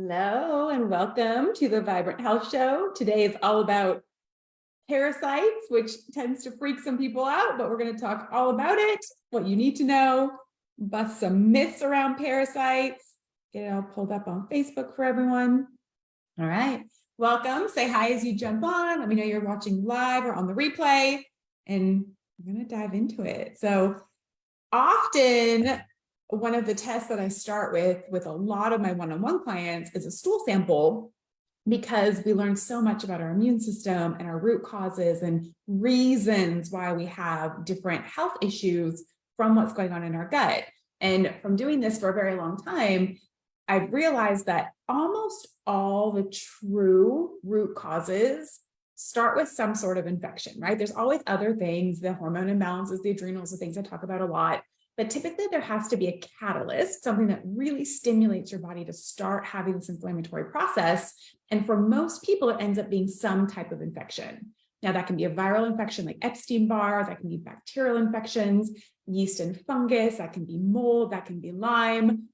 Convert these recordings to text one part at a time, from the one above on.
Hello and welcome to the Vibrant Health Show. Today is all about parasites, which tends to freak some people out, but we're going to talk all about it, what you need to know, bust some myths around parasites, get it all pulled up on Facebook for everyone. All right, welcome. Say hi as you jump on. Let me know you're watching live or on the replay, and we're going to dive into it. So often, one of the tests that I start with a lot of my one-on-one clients is a stool sample, because we learn so much about our immune system and our root causes and reasons why we have different health issues from what's going on in our gut. And from doing this for a very long time, I've realized that almost all the true root causes start with some sort of infection, right? There's always other things, the hormone imbalances, the adrenals, the things I talk about a lot. But typically there has to be a catalyst, something that really stimulates your body to start having this inflammatory process. And for most people, it ends up being some type of infection. Now that can be a viral infection like Epstein-Barr, that can be bacterial infections, yeast and fungus, that can be mold, that can be Lyme,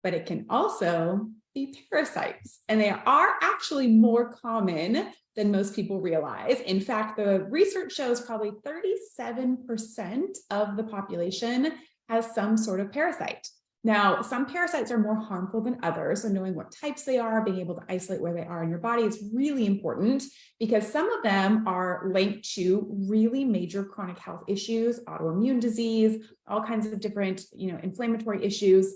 but it can also be parasites. And they are actually more common than most people realize. In fact, the research shows probably 37% of the population has some sort of parasite. Now, some parasites are more harmful than others, so knowing what types they are, being able to isolate where they are in your body is really important, because some of them are linked to really major chronic health issues, autoimmune disease, all kinds of different, inflammatory issues.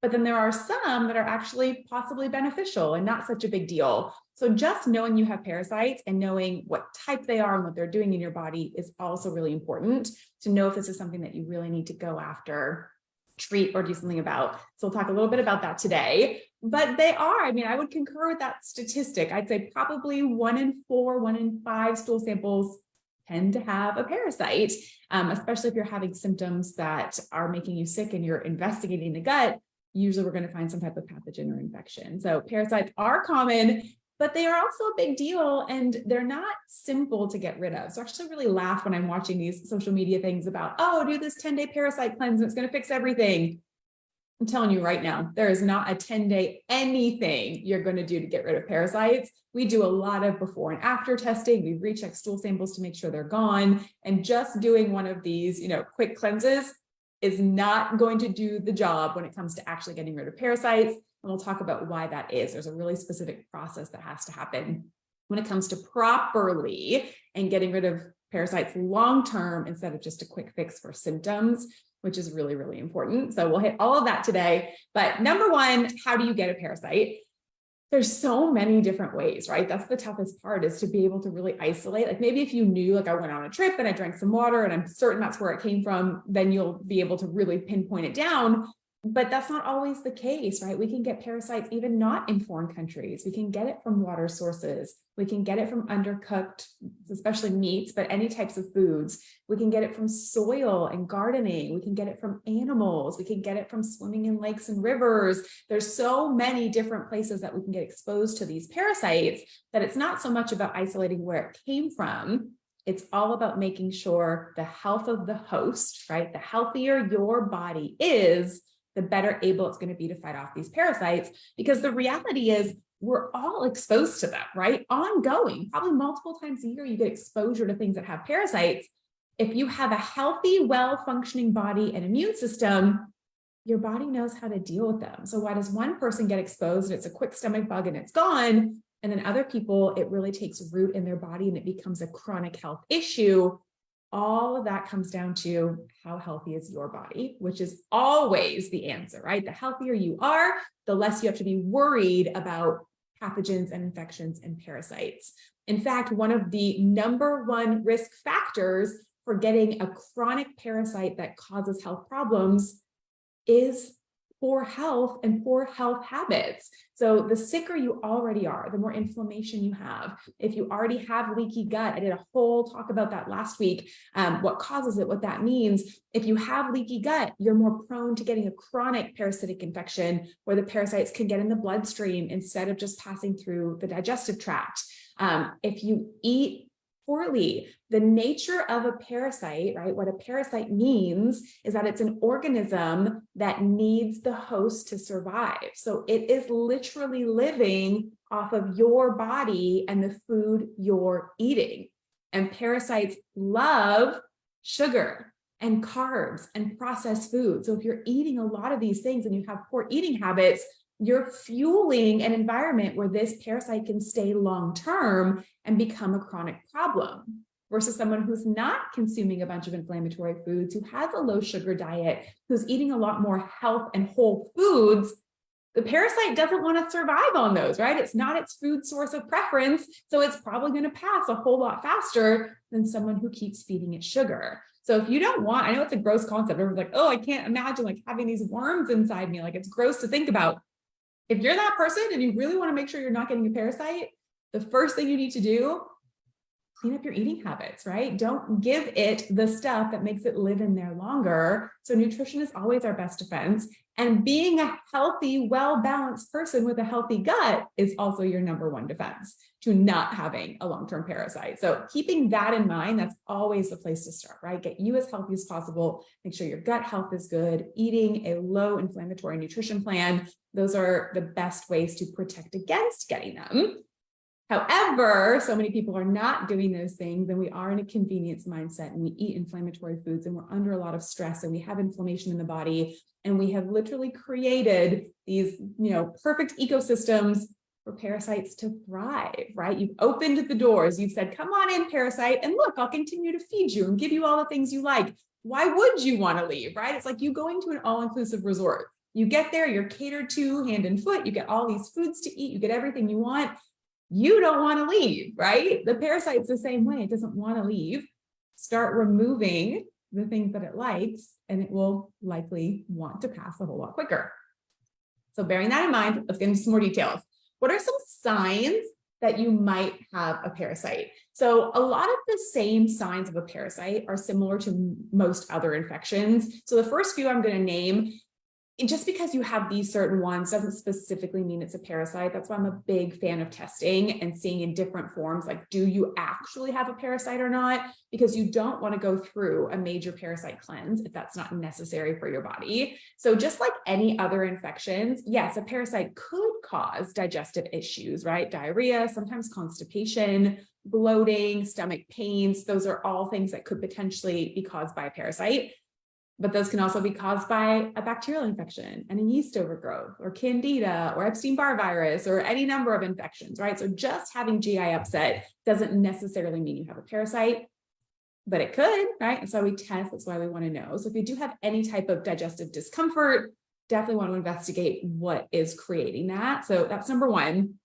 But then there are some that are actually possibly beneficial and not such a big deal. So just knowing you have parasites and knowing what type they are and what they're doing in your body is also really important to know if this is something that you really need to go after, treat, or do something about. So we'll talk a little bit about that today. But they are, I would concur with that statistic. I'd say probably 1 in 4, 1 in 5 stool samples tend to have a parasite, especially if you're having symptoms that are making you sick and you're investigating the gut. Usually we're going to find some type of pathogen or infection. So parasites are common, but they are also a big deal, and they're not simple to get rid of. So I actually really laugh when I'm watching these social media things about, oh, do this 10-day parasite cleanse and it's going to fix everything. I'm telling you right now, there is not a 10-day anything you're going to do to get rid of parasites. We do a lot of before and after testing. We recheck stool samples to make sure they're gone. And just doing one of these, quick cleanses is not going to do the job when it comes to actually getting rid of parasites. And we'll talk about why that is. There's a really specific process that has to happen when it comes to properly and getting rid of parasites long-term instead of just a quick fix for symptoms, which is really, really important. So we'll hit all of that today. But number one, how do you get a parasite? There's so many different ways, right? That's the toughest part, is to be able to really isolate. Like maybe if you knew, like I went on a trip and I drank some water and I'm certain that's where it came from, then you'll be able to really pinpoint it down. But that's not always the case, right? We can get parasites even not in foreign countries. We can get it from water sources. We can get it from undercooked, especially meats, but any types of foods. We can get it from soil and gardening. We can get it from animals. We can get it from swimming in lakes and rivers. There's so many different places that we can get exposed to these parasites that it's not so much about isolating where it came from. It's all about making sure the health of the host, right? The healthier your body is, the better able it's going to be to fight off these parasites, because the reality is we're all exposed to them, right? Ongoing, probably multiple times a year, you get exposure to things that have parasites. If you have a healthy, well-functioning body and immune system, your body knows how to deal with them. So why does one person get exposed and it's a quick stomach bug and it's gone? And then other people, it really takes root in their body and it becomes a chronic health issue. All of that comes down to how healthy is your body, which is always the answer, right? The healthier you are, the less you have to be worried about pathogens and infections and parasites. In fact, one of the number one risk factors for getting a chronic parasite that causes health problems is poor health and poor health habits. So the sicker you already are, the more inflammation you have. If you already have leaky gut, I did a whole talk about that last week, what causes it, what that means. If you have leaky gut, you're more prone to getting a chronic parasitic infection where the parasites can get in the bloodstream instead of just passing through the digestive tract. If you eat poorly. The nature of a parasite, right? What a parasite means is that it's an organism that needs the host to survive. So it is literally living off of your body and the food you're eating. And parasites love sugar and carbs and processed food. So if you're eating a lot of these things and you have poor eating habits, you're fueling an environment where this parasite can stay long-term and become a chronic problem, versus someone who's not consuming a bunch of inflammatory foods, who has a low sugar diet, who's eating a lot more health and whole foods. The parasite doesn't want to survive on those, right? It's not its food source of preference. So it's probably going to pass a whole lot faster than someone who keeps feeding it sugar. So if you don't want, I know it's a gross concept. Everyone's like, oh, I can't imagine like having these worms inside me. Like it's gross to think about. If you're that person and you really want to make sure you're not getting a parasite, the first thing you need to do, clean up your eating habits, right? Don't give it the stuff that makes it live in there longer. So nutrition is always our best defense. And being a healthy, well-balanced person with a healthy gut is also your number one defense to not having a long-term parasite. So keeping that in mind, that's always the place to start, right? Get you as healthy as possible. Make sure your gut health is good. Eating a low inflammatory nutrition plan. Those are the best ways to protect against getting them. However, so many people are not doing those things, and we are in a convenience mindset, and we eat inflammatory foods, and we're under a lot of stress, and we have inflammation in the body, and we have literally created these, perfect ecosystems for parasites to thrive, right? You've opened the doors. You've said, come on in, parasite, and look, I'll continue to feed you and give you all the things you like. Why would you want to leave, right? It's like you going to an all-inclusive resort. You get there, you're catered to hand and foot. You get all these foods to eat. You get everything you want. You don't want to leave, right? The parasite's the same way. It doesn't want to leave. Start removing the things that it likes, and it will likely want to pass a whole lot quicker. So bearing that in mind, let's get into some more details. What are some signs that you might have a parasite? So a lot of the same signs of a parasite are similar to most other infections. So the first few I'm going to name, just because you have these certain ones doesn't specifically mean it's a parasite. That's why I'm a big fan of testing and seeing in different forms, like, do you actually have a parasite or not? Because you don't want to go through a major parasite cleanse if that's not necessary for your body. So just like any other infections, yes, a parasite could cause digestive issues, right? Diarrhea, sometimes constipation, bloating, stomach pains. Those are all things that could potentially be caused by a parasite. But those can also be caused by a bacterial infection and a yeast overgrowth or candida or Epstein-Barr virus or any number of infections, right? So just having GI upset doesn't necessarily mean you have a parasite, but it could, right? And so we test, that's why we want to know. So if you do have any type of digestive discomfort, definitely want to investigate what is creating that. So that's number one.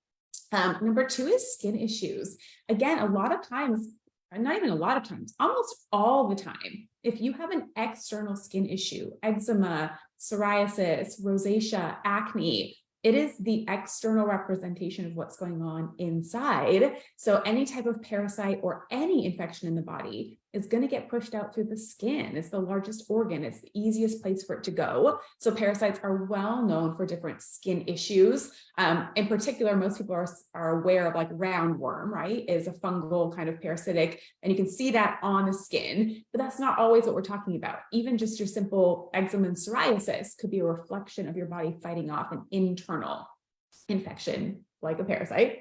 Number two is skin issues. Again, a lot of times, not even a lot of times, almost all the time, if you have an external skin issue, eczema, psoriasis, rosacea, acne, it is the external representation of what's going on inside. So any type of parasite or any infection in the body is going to get pushed out through the skin. It's the largest organ. It's the easiest place for it to go. So parasites are well known for different skin issues. In particular, most people are aware of like roundworm, right? Is a fungal kind of parasitic, and you can see that on the skin, but that's not always what we're talking about. Even just your simple eczema and psoriasis could be a reflection of your body fighting off an internal infection like a parasite.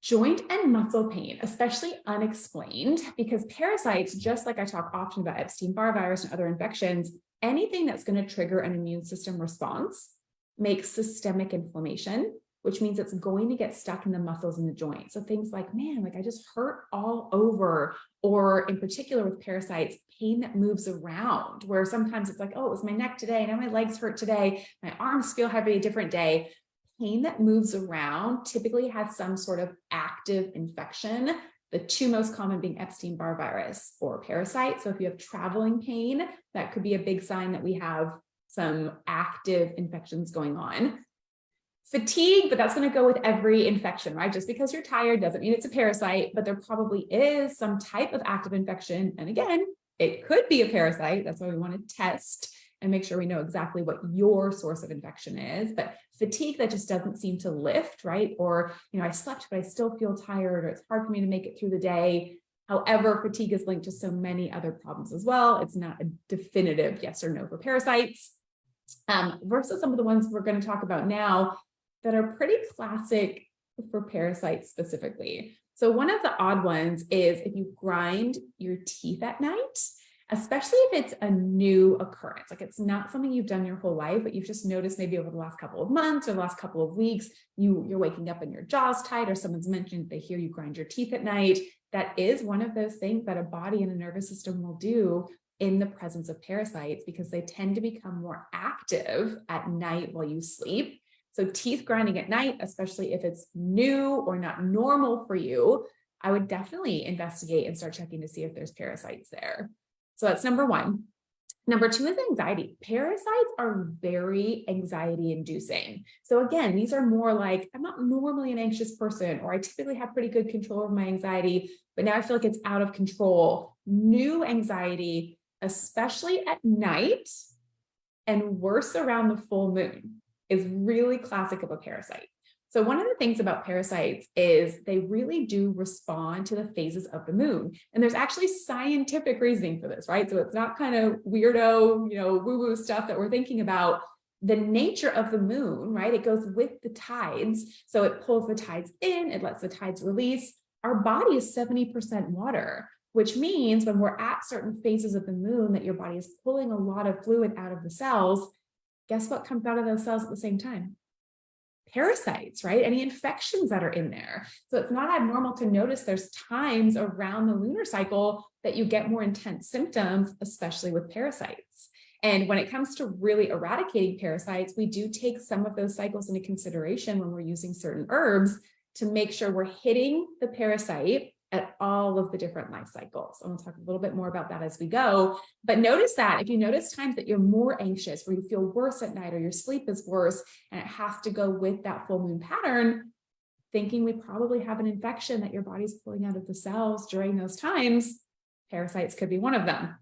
Joint and muscle pain, especially unexplained, because parasites, just like I talk often about Epstein-Barr virus and other infections, anything that's going to trigger an immune system response makes systemic inflammation, which means it's going to get stuck in the muscles and the joints. So things like, man, like I just hurt all over, or in particular with parasites, pain that moves around, where sometimes it's like, oh, it was my neck today, now my legs hurt today, my arms feel heavy a different day. Pain that moves around typically has some sort of active infection, the two most common being Epstein-Barr virus or parasite. So if you have traveling pain, that could be a big sign that we have some active infections going on. Fatigue, but that's going to go with every infection, right? Just because you're tired doesn't mean it's a parasite, but there probably is some type of active infection. And again, it could be a parasite. That's why we want to test and make sure we know exactly what your source of infection is. But fatigue that just doesn't seem to lift, right? Or, I slept, but I still feel tired, or it's hard for me to make it through the day. However, fatigue is linked to so many other problems as well. It's not a definitive yes or no for parasites, versus some of the ones we're going to talk about now that are pretty classic for parasites specifically. So one of the odd ones is if you grind your teeth at night, especially if it's a new occurrence, like it's not something you've done your whole life, but you've just noticed maybe over the last couple of months or the last couple of weeks, you're waking up and your jaw's tight, or someone's mentioned they hear you grind your teeth at night. That is one of those things that a body and a nervous system will do in the presence of parasites, because they tend to become more active at night while you sleep. So teeth grinding at night, especially if it's new or not normal for you, I would definitely investigate and start checking to see if there's parasites there. So that's number one. Number two is anxiety. Parasites are very anxiety inducing. So again, these are more like, I'm not normally an anxious person, or I typically have pretty good control over my anxiety, but now I feel like it's out of control. New anxiety, especially at night and worse around the full moon, is really classic of a parasite. So one of the things about parasites is they really do respond to the phases of the moon. And there's actually scientific reasoning for this, right? So it's not kind of weirdo, woo-woo stuff that we're thinking about. The nature of the moon, right? It goes with the tides. So it pulls the tides in, it lets the tides release. Our body is 70% water, which means when we're at certain phases of the moon that your body is pulling a lot of fluid out of the cells, guess what comes out of those cells at the same time? Parasites, right? Any infections that are in there. So it's not abnormal to notice there's times around the lunar cycle that you get more intense symptoms, especially with parasites. And when it comes to really eradicating parasites, we do take some of those cycles into consideration when we're using certain herbs to make sure we're hitting the parasite at all of the different life cycles. I'm going to talk a little bit more about that as we go. But notice that if you notice times that you're more anxious, where you feel worse at night, or your sleep is worse, and it has to go with that full moon pattern, thinking we probably have an infection that your body's pulling out of the cells during those times, parasites could be one of them.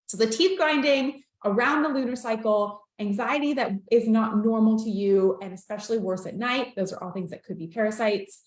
So the teeth grinding around the lunar cycle, anxiety that is not normal to you, and especially worse at night, those are all things that could be parasites.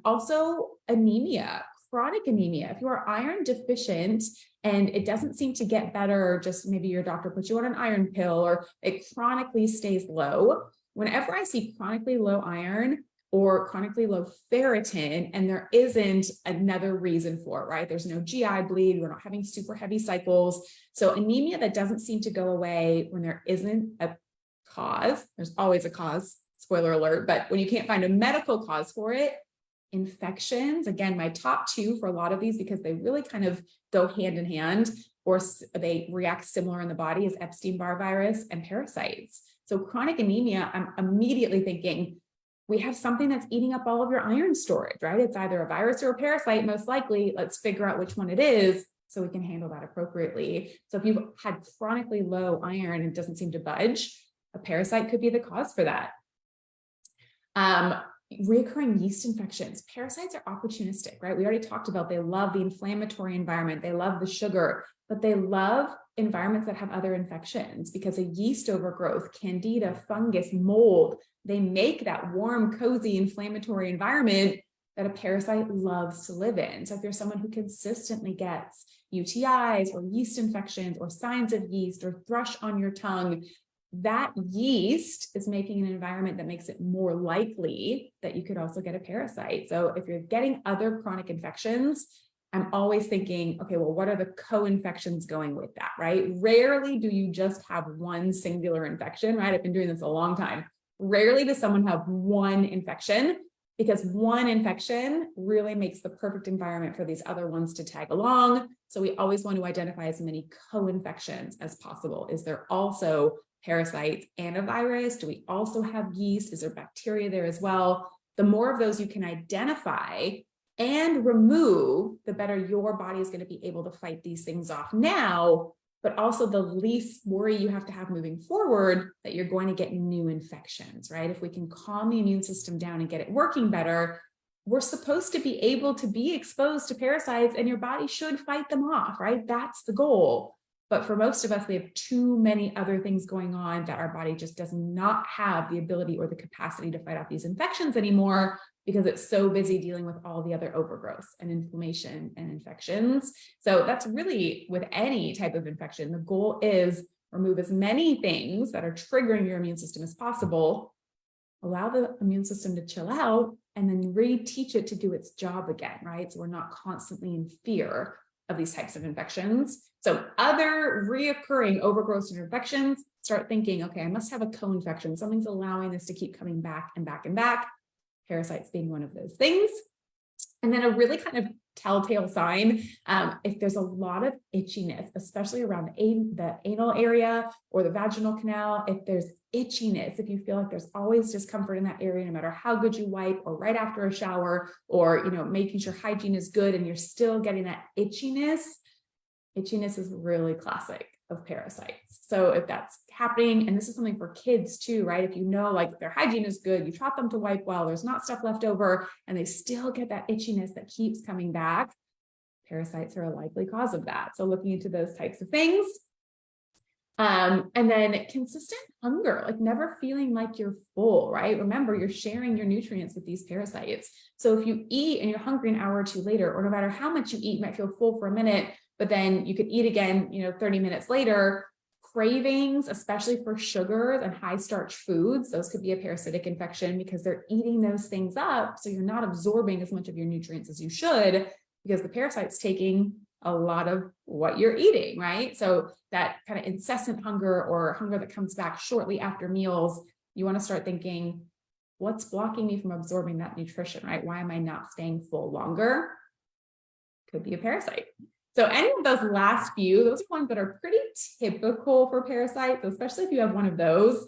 Also anemia, chronic anemia. If you are iron deficient and it doesn't seem to get better, just maybe your doctor puts you on an iron pill, or it chronically stays low. Whenever I see chronically low iron or chronically low ferritin, and there isn't another reason for it, right? There's no GI bleed, we're not having super heavy cycles. So anemia that doesn't seem to go away when there isn't a cause, there's always a cause, spoiler alert, but when you can't find a medical cause for it, infections, again, my top two for a lot of these, because they really kind of go hand in hand, or they react similar in the body, is Epstein-Barr virus and parasites. So chronic anemia, I'm immediately thinking we have something that's eating up all of your iron storage, right? It's either a virus or a parasite, most likely. Let's figure out which one it is so we can handle that appropriately. So if you've had chronically low iron and it doesn't seem to budge, a parasite could be the cause for that. Recurring yeast infections. Parasites are opportunistic, right? We already talked about they love the inflammatory environment, they love the sugar, but they love environments that have other infections, because a yeast overgrowth, candida, fungus, mold, they make that warm, cozy, inflammatory environment that a parasite loves to live in. So if you're someone who consistently gets UTIs or yeast infections or signs of yeast or thrush on your tongue, that yeast is making an environment that makes it more likely that you could also get a parasite. So if you're getting other chronic infections, I'm always thinking, okay, well, what are the co-infections going with that, right? Rarely do you just have one singular infection, right? I've been doing this a long time. Rarely does someone have one infection, because one infection really makes the perfect environment for these other ones to tag along. So we always want to identify as many co-infections as possible. Is there also parasites and a virus? Do we also have yeast? Is there bacteria there as well? The more of those you can identify and remove, the better your body is going to be able to fight these things off now, but also the least worry you have to have moving forward that you're going to get new infections, right? If we can calm the immune system down and get it working better, we're supposed to be able to be exposed to parasites and your body should fight them off, right? That's the goal. But for most of us, we have too many other things going on that our body just does not have the ability or the capacity to fight off these infections anymore, because it's so busy dealing with all the other overgrowth and inflammation and infections. So that's really with any type of infection. The goal is remove as many things that are triggering your immune system as possible, allow the immune system to chill out, and then reteach it to do its job again, right? So we're not constantly in fear of these types of infections. So other reoccurring overgrowth and infections, start thinking, okay, I must have a co-infection. Something's allowing this to keep coming back and back and back. Parasites being one of those things. And then a really kind of telltale sign, if there's a lot of itchiness, especially around the anal area or the vaginal canal, if there's itchiness, if you feel like there's always discomfort in that area, no matter how good you wipe or right after a shower, or, you know, making sure hygiene is good and you're still getting that itchiness is really classic of parasites. So if that's happening, and this is something for kids too, right? If you know, like their hygiene is good, you taught them to wipe well, there's not stuff left over, and they still get that itchiness that keeps coming back, parasites are a likely cause of that. So looking into those types of things. And then consistent hunger, like never feeling like you're full, right? Remember, you're sharing your nutrients with these parasites. So if you eat and you're hungry an hour or two later, or no matter how much you eat, you might feel full for a minute, but then you could eat again, 30 minutes later. Cravings, especially for sugars and high starch foods, those could be a parasitic infection because they're eating those things up. So you're not absorbing as much of your nutrients as you should, because the parasite's taking a lot of what you're eating, right? So that kind of incessant hunger, or hunger that comes back shortly after meals, you want to start thinking, what's blocking me from absorbing that nutrition, right? Why am I not staying full longer? Could be a parasite. So any of those last few, those are ones that are pretty typical for parasites, especially if you have one of those.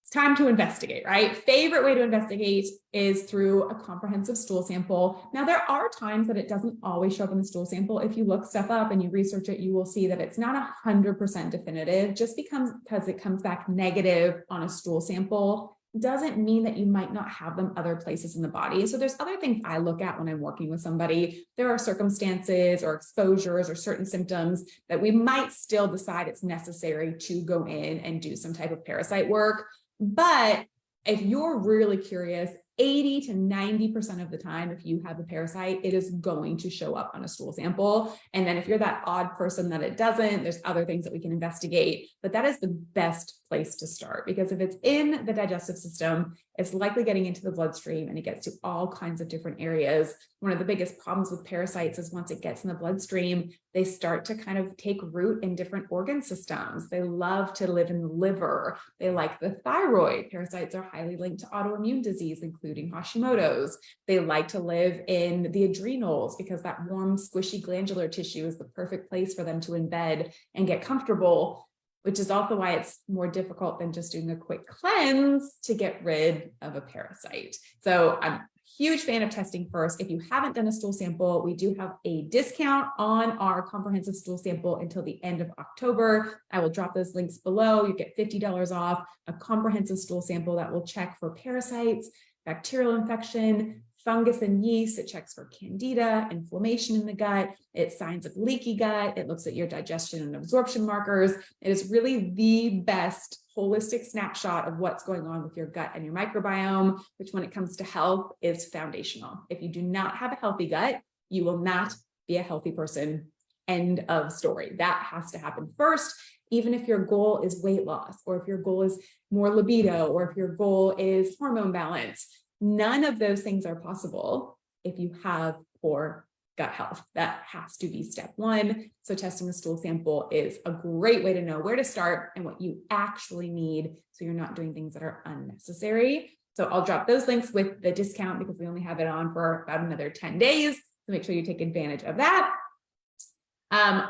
It's time to investigate, right? Favorite way to investigate is through a comprehensive stool sample. Now, there are times that it doesn't always show up in the stool sample. If you look stuff up and you research it, you will see that it's not 100% definitive. Just because it comes back negative on a stool sample doesn't mean that you might not have them other places in the body. So there's other things I look at when I'm working with somebody. There are circumstances or exposures or certain symptoms that we might still decide it's necessary to go in and do some type of parasite work. But if you're really curious, 80 to 90% of the time, if you have a parasite, it is going to show up on a stool sample. And then if you're that odd person that it doesn't, there's other things that we can investigate. But that is the best place to start, because if it's in the digestive system, it's likely getting into the bloodstream, and it gets to all kinds of different areas. One of the biggest problems with parasites is once it gets in the bloodstream, they start to kind of take root in different organ systems. They love to live in the liver. They like the thyroid. Parasites are highly linked to autoimmune disease, including Hashimoto's. They like to live in the adrenals because that warm, squishy glandular tissue is the perfect place for them to embed and get comfortable, which is also why it's more difficult than just doing a quick cleanse to get rid of a parasite. So I'm a huge fan of testing first. If you haven't done a stool sample, we do have a discount on our comprehensive stool sample until the end of October. I will drop those links below. You get $50 off a comprehensive stool sample that will check for parasites, bacterial infection, fungus and yeast. It checks for candida, inflammation in the gut. It's signs of leaky gut. It looks at your digestion and absorption markers. It is really the best holistic snapshot of what's going on with your gut and your microbiome, which when it comes to health is foundational. If you do not have a healthy gut, you will not be a healthy person. End of story. That has to happen first. Even if your goal is weight loss, or if your goal is more libido, or if your goal is hormone balance, none of those things are possible if you have poor gut health. That has to be step one. So testing a stool sample is a great way to know where to start and what you actually need, so you're not doing things that are unnecessary. So I'll drop those links with the discount because we only have it on for about another 10 days. So make sure you take advantage of that.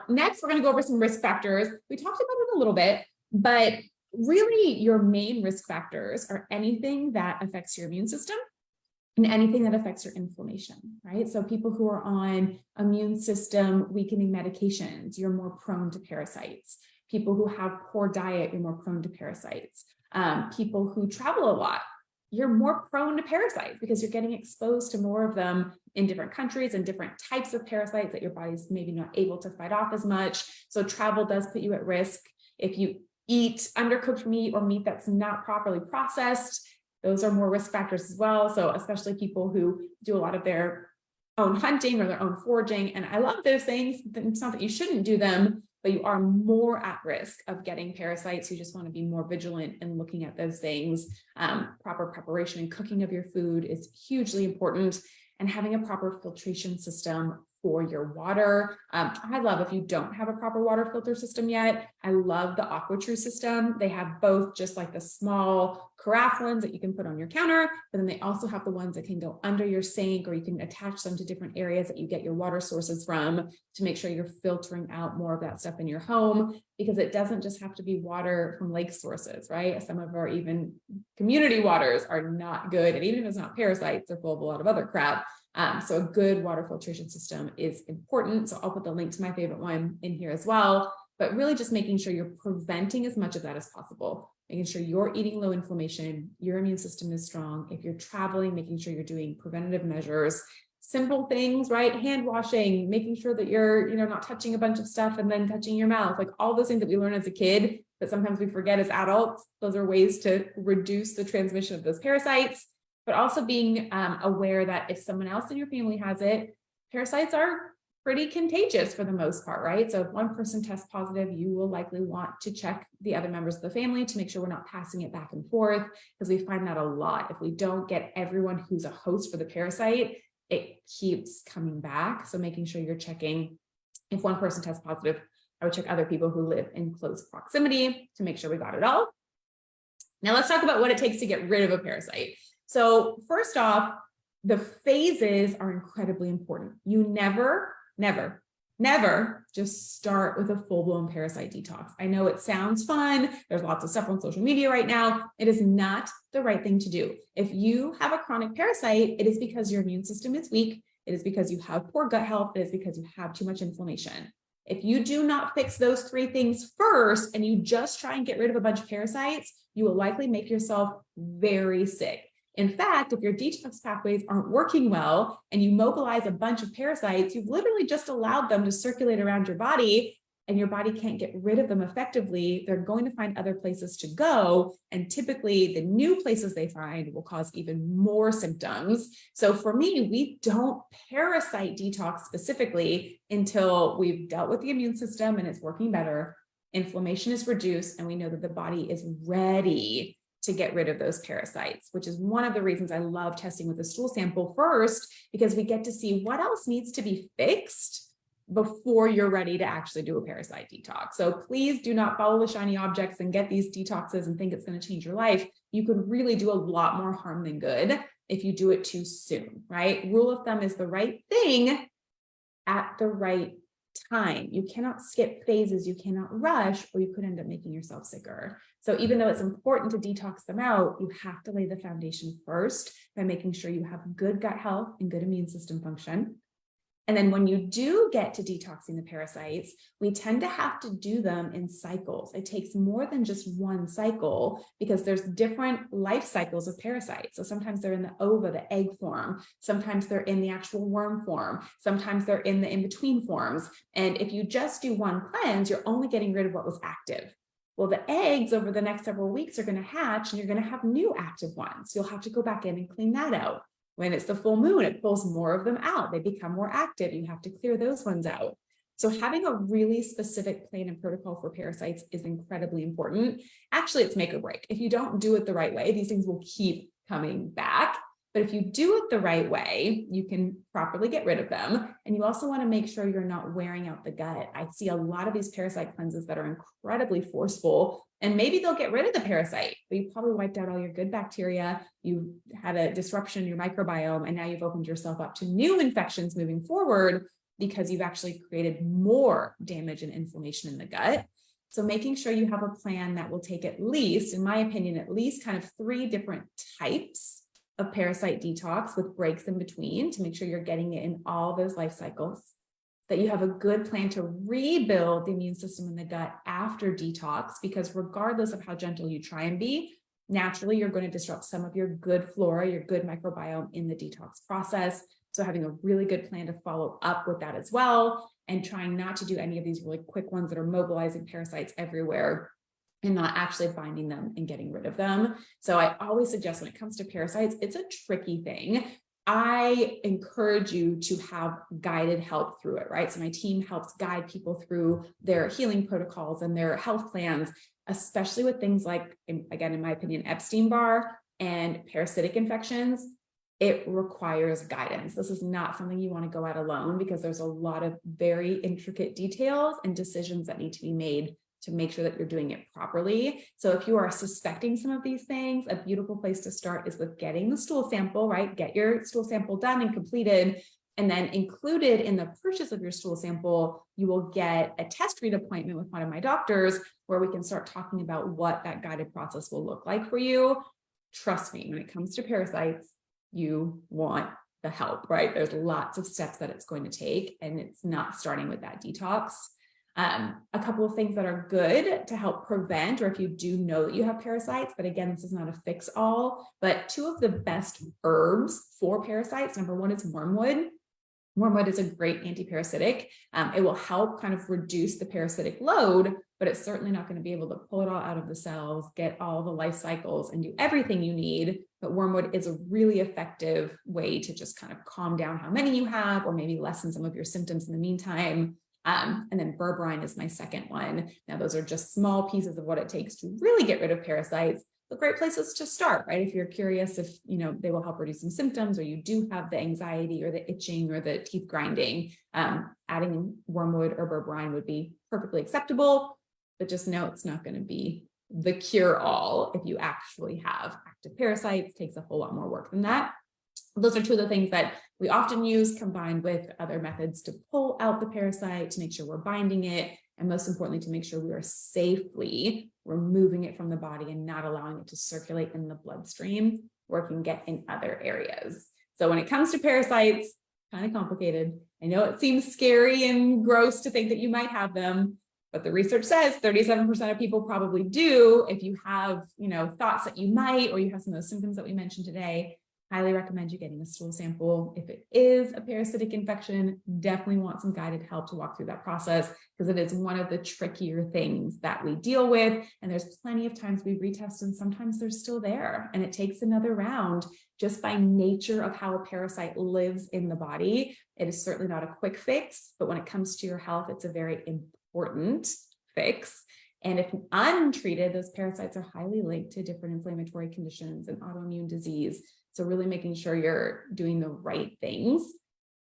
Next, we're going to go over some risk factors. We talked about it a little bit, but really your main risk factors are anything that affects your immune system and anything that affects your inflammation, right? So people who are on immune system weakening medications, you're more prone to parasites. People who have poor diet, you're more prone to parasites. People who travel a lot, you're more prone to parasites because you're getting exposed to more of them in different countries and different types of parasites that your body's maybe not able to fight off as much. So travel does put you at risk. If you eat undercooked meat or meat that's not properly processed, those are more risk factors as well. So especially people who do a lot of their own hunting or their own foraging. And I love those things. It's not that you shouldn't do them, but you are more at risk of getting parasites. You just want to be more vigilant in looking at those things. Proper preparation and cooking of your food is hugely important, and having a proper filtration system for your water. I love, if you don't have a proper water filter system yet, I love the AquaTrue system. They have both just like the small carafe ones that you can put on your counter, but then they also have the ones that can go under your sink, or you can attach them to different areas that you get your water sources from to make sure you're filtering out more of that stuff in your home, because it doesn't just have to be water from lake sources, right? Some of our even community waters are not good. And even if it's not parasites, they're full of a lot of other crap. So a good water filtration system is important. So I'll put the link to my favorite one in here as well, but really just making sure you're preventing as much of that as possible, making sure you're eating low inflammation, your immune system is strong. If you're traveling, making sure you're doing preventative measures, simple things, right? Hand washing, making sure that you're, not touching a bunch of stuff and then touching your mouth, like all those things that we learn as a kid, that sometimes we forget as adults. Those are ways to reduce the transmission of those parasites. But also being aware that if someone else in your family has it, parasites are pretty contagious for the most part, right? So if one person tests positive, you will likely want to check the other members of the family to make sure we're not passing it back and forth, because we find that a lot. If we don't get everyone who's a host for the parasite, it keeps coming back. So making sure you're checking, if one person tests positive, I would check other people who live in close proximity to make sure we got it all. Now let's talk about what it takes to get rid of a parasite. So first off, the phases are incredibly important. You never just start with a full-blown parasite detox. I know it sounds fun. There's lots of stuff on social media right now. It is not the right thing to do. If you have a chronic parasite, it is because your immune system is weak. It is because you have poor gut health. It is because you have too much inflammation. If you do not fix those three things first, and you just try and get rid of a bunch of parasites, you will likely make yourself very sick. In fact, if your detox pathways aren't working well and you mobilize a bunch of parasites, you've literally just allowed them to circulate around your body, and your body can't get rid of them effectively. They're going to find other places to go. And typically the new places they find will cause even more symptoms. So for me, we don't parasite detox specifically until we've dealt with the immune system and it's working better, inflammation is reduced, and we know that the body is ready to get rid of those parasites, which is one of the reasons I love testing with a stool sample first, because we get to see what else needs to be fixed before you're ready to actually do a parasite detox. So please do not follow the shiny objects and get these detoxes and think it's going to change your life. You could really do a lot more harm than good if you do it too soon, right? Rule of thumb is the right thing at the right time. You cannot skip phases, you cannot rush, or you could end up making yourself sicker. So even though it's important to detox them out, you have to lay the foundation first by making sure you have good gut health and good immune system function. And then when you do get to detoxing the parasites, we tend to have to do them in cycles. It takes more than just one cycle, because there's different life cycles of parasites. So sometimes they're in the ova, the egg form. Sometimes they're in the actual worm form. Sometimes they're in the in-between forms. And if you just do one cleanse, you're only getting rid of what was active. Well, the eggs over the next several weeks are going to hatch, and you're going to have new active ones. You'll have to go back in and clean that out. When it's the full moon, it pulls more of them out. They become more active. You have to clear those ones out. So having a really specific plan and protocol for parasites is incredibly important. Actually, it's make or break. If you don't do it the right way, these things will keep coming back. But if you do it the right way, you can properly get rid of them. And you also want to make sure you're not wearing out the gut. I see a lot of these parasite cleanses that are incredibly forceful, and maybe they'll get rid of the parasite, but you probably wiped out all your good bacteria. You had a disruption in your microbiome, and now you've opened yourself up to new infections moving forward because you've actually created more damage and inflammation in the gut. So making sure you have a plan that will take at least, in my opinion, at least kind of 3 different types of parasite detox with breaks in between to make sure you're getting it in all those life cycles, that you have a good plan to rebuild the immune system in the gut after detox, because regardless of how gentle you try and be, naturally you're going to disrupt some of your good flora, your good microbiome in the detox process. So having a really good plan to follow up with that as well, and trying not to do any of these really quick ones that are mobilizing parasites everywhere and not actually binding them and getting rid of them. So I always suggest when it comes to parasites, it's a tricky thing. I encourage you to have guided help through it, right? So my team helps guide people through their healing protocols and their health plans, especially with things like, again, in my opinion, Epstein-Barr and parasitic infections. It requires guidance. This is not something you want to go at alone, because there's a lot of very intricate details and decisions that need to be made to make sure that you're doing it properly. So if you are suspecting some of these things, a beautiful place to start is with getting the stool sample, right? Get your stool sample done and completed. And then included in the purchase of your stool sample, you will get a test read appointment with one of my doctors where we can start talking about what that guided process will look like for you. Trust me, when it comes to parasites, you want the help, right? There's lots of steps that it's going to take, and it's not starting with that detox. A couple of things that are good to help prevent, or if you do know that you have parasites, but again, this is not a fix all, but two of the best herbs for parasites. Number one is wormwood. Wormwood is a great antiparasitic. It will help kind of reduce the parasitic load, but it's certainly not going to be able to pull it all out of the cells, get all the life cycles, and do everything you need. But wormwood is a really effective way to just kind of calm down how many you have, or maybe lessen some of your symptoms in the meantime. And then berberine is my second one. Now, those are just small pieces of what it takes to really get rid of parasites. But great places to start, right? If you're curious if, they will help reduce some symptoms, or you do have the anxiety or the itching or the teeth grinding, adding wormwood or berberine would be perfectly acceptable. But just know it's not going to be the cure-all if you actually have active parasites. It takes a whole lot more work than that. Those are two of the things that we often use, combined with other methods to pull out the parasite, to make sure we're binding it, and most importantly, to make sure we are safely removing it from the body and not allowing it to circulate in the bloodstream, where it can get in other areas. So when it comes to parasites, kind of complicated. I know it seems scary and gross to think that you might have them, but the research says 37% of people probably do. If you have, thoughts that you might, or you have some of those symptoms that we mentioned today, highly recommend you getting a stool sample. If it is a parasitic infection, definitely want some guided help to walk through that process, because it is one of the trickier things that we deal with. And there's plenty of times we retest and sometimes they're still there, and it takes another round. Just by nature of how a parasite lives in the body, it is certainly not a quick fix, but when it comes to your health, it's a very important fix. And if untreated, those parasites are highly linked to different inflammatory conditions and autoimmune disease. So really making sure you're doing the right things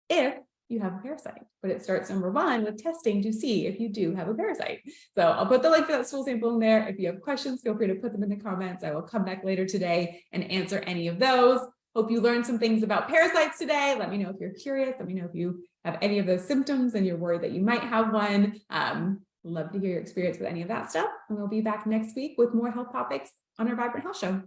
if you have a parasite. But it starts, number one, with testing to see if you do have a parasite. So I'll put the link for that stool sample in there. If you have questions, feel free to put them in the comments. I will come back later today and answer any of those. Hope you learned some things about parasites today. Let me know if you're curious. Let me know if you have any of those symptoms and you're worried that you might have one. Love to hear your experience with any of that stuff. And we'll be back next week with more health topics on our Vibrant Health Show.